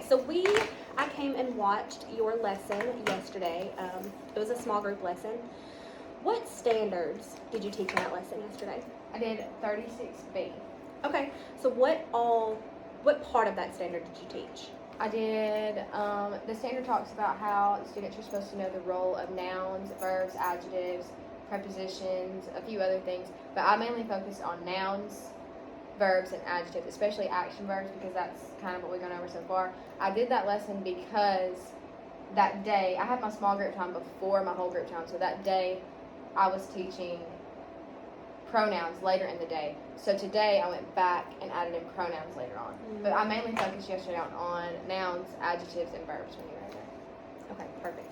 so I came and watched your lesson yesterday. It was a small group lesson. What standards did you teach in that lesson yesterday? I did 36B. Okay, so what part of that standard did you teach? I did, the standard talks about how students are supposed to know the role of nouns, verbs, adjectives, prepositions, a few other things, but I mainly focused on nouns, verbs, and adjectives, especially action verbs, because that's kind of what we've gone over so far. I did that lesson because that day, I had my small group time before my whole group time, so that day I was teaching pronouns later in the day. So today I went back and added in pronouns later on. But I mainly focused yesterday on nouns, adjectives, and verbs when you were there. Okay, perfect.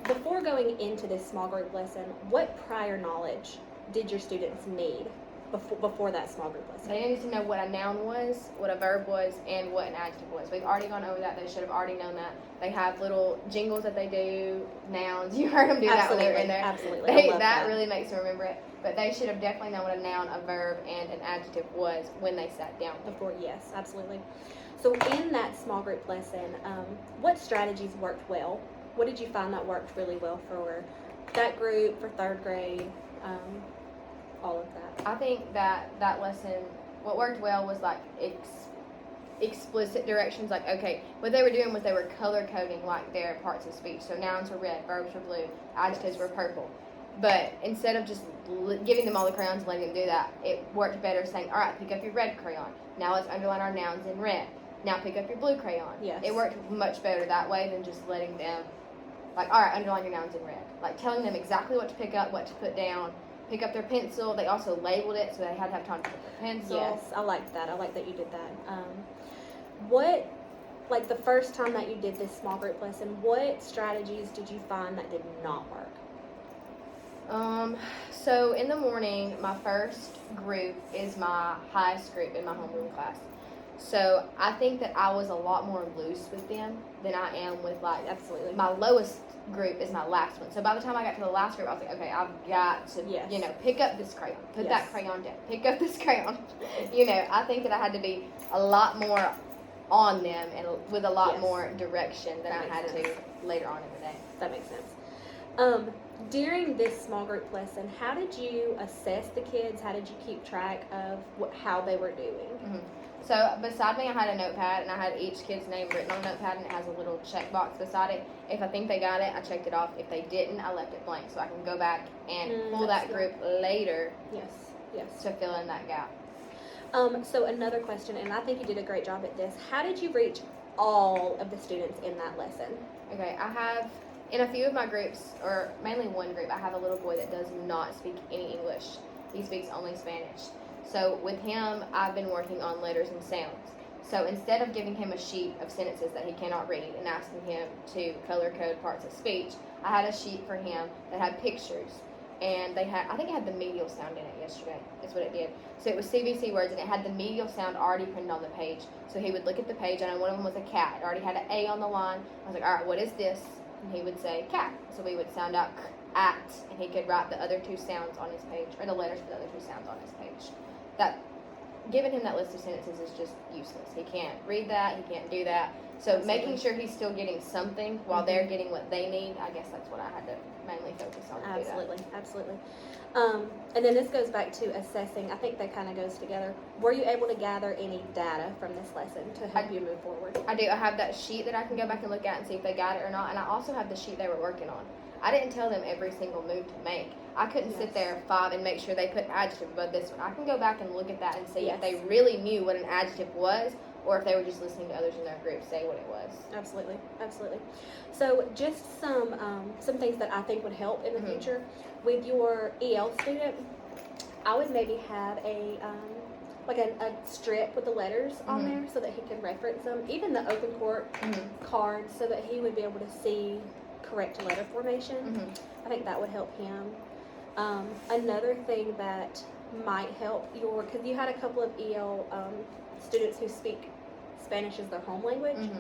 Before going into this small group lesson, what prior knowledge did your students need before that small group lesson? They needed to know what a noun was, what a verb was, and what an adjective was. We've already gone over that. They should have already known that. They have little jingles that they do, nouns. You heard them do that when they were in there. Absolutely. That really makes them remember it. But they should have definitely known what a noun, a verb, and an adjective was when they sat down. Before, yes, absolutely. So in that small group lesson, what strategies worked well? What did you find that worked really well for that group, for third grade, all of that? I think that lesson, what worked well was like explicit directions. Like, okay, what they were doing was they were color coding like their parts of speech. So nouns were red, verbs were blue, adjectives were purple. But instead of just giving them all the crayons and letting them do that, it worked better saying, all right, pick up your red crayon. Now let's underline our nouns in red. Now pick up your blue crayon. Yes. It worked much better that way than just letting them, like, all right, underline your nouns in red. Like telling them exactly what to pick up, what to put down. Pick up their pencil. They also labeled it, so they had to have time to pick their pencil. Yes, I like that. I like that you did that. Like the first time that you did this small group lesson, what strategies did you find that did not work? So in the morning, my first group is my highest group in my homeroom class. So I think that I was a lot more loose with them than I am with Absolutely. My lowest group is my last one. So by the time I got to the last group, I was like, okay, I've got to, pick up this crayon, put that crayon down, pick up this crayon. I think that I had to be a lot more on them and with a lot more direction than I had to later on in the day. That makes sense. During this small group lesson, how did you assess the kids? How did you keep track of how they were doing? Mm-hmm. So beside me, I had a notepad, and I had each kid's name written on a notepad, and it has a little checkbox beside it. If I think they got it, I checked it off. If they didn't, I left it blank, so I can go back and pull that group later. Yes. To fill in that gap. So another question, and I think you did a great job at this. How did you reach all of the students in that lesson? Okay, I have, in a few of my groups, or mainly one group, I have a little boy that does not speak any English. He speaks only Spanish. So with him, I've been working on letters and sounds. So instead of giving him a sheet of sentences that he cannot read and asking him to color code parts of speech, I had a sheet for him that had pictures. And I think it had the medial sound in it yesterday, is what it did. So it was CVC words, and it had the medial sound already printed on the page. So he would look at the page, and one of them was a cat. It already had an A on the line. I was like, all right, what is this? And he would say cat. So we would sound out at, and he could write the other two sounds on his page, or the letters for the other two sounds on his page. Giving him that list of sentences is just useless. He can't read that. He can't do that. So making sure he's still getting something while they're getting what they need, I guess that's what I had to mainly focus on. Absolutely. And then this goes back to assessing. I think that kind of goes together. Were you able to gather any data from this lesson to help you move forward? I do. I have that sheet that I can go back and look at and see if they got it or not. And I also have the sheet they were working on. I didn't tell them every single move to make. I couldn't sit there and make sure they put an adjective above this one. I can go back and look at that and see if they really knew what an adjective was, or if they were just listening to others in their group say what it was. Absolutely. So just some things that I think would help in the future. With your EL student, I would maybe have a strip with the letters on there so that he can reference them. Even the open court cards, so that he would be able to see correct letter formation. I think that would help him. Another thing that might help because you had a couple of EL students who speak Spanish as their home language,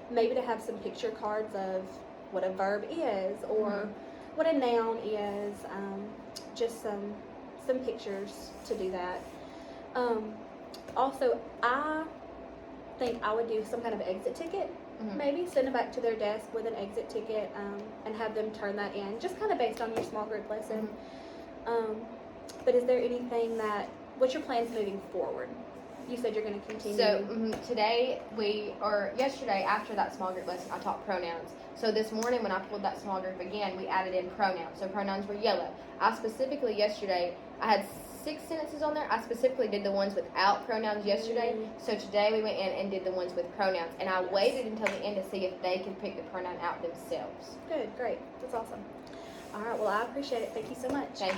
maybe to have some picture cards of what a verb is or what a noun is, just some pictures to do that. Also, think I would do some kind of exit ticket. Maybe send them back to their desk with an exit ticket, and have them turn that in, just kind of based on your small group lesson. But is there anything what's your plans moving forward? You said you're going to continue. So yesterday after that small group lesson, I taught pronouns. So this morning when I pulled that small group again, we added in pronouns. So pronouns were yellow. I specifically yesterday, I had 6 sentences on there. I specifically did the ones without pronouns yesterday. So today we went in and did the ones with pronouns. And I waited until the end to see if they could pick the pronoun out themselves. Good, great. That's awesome. All right, well, I appreciate it. Thank you so much. Thank you.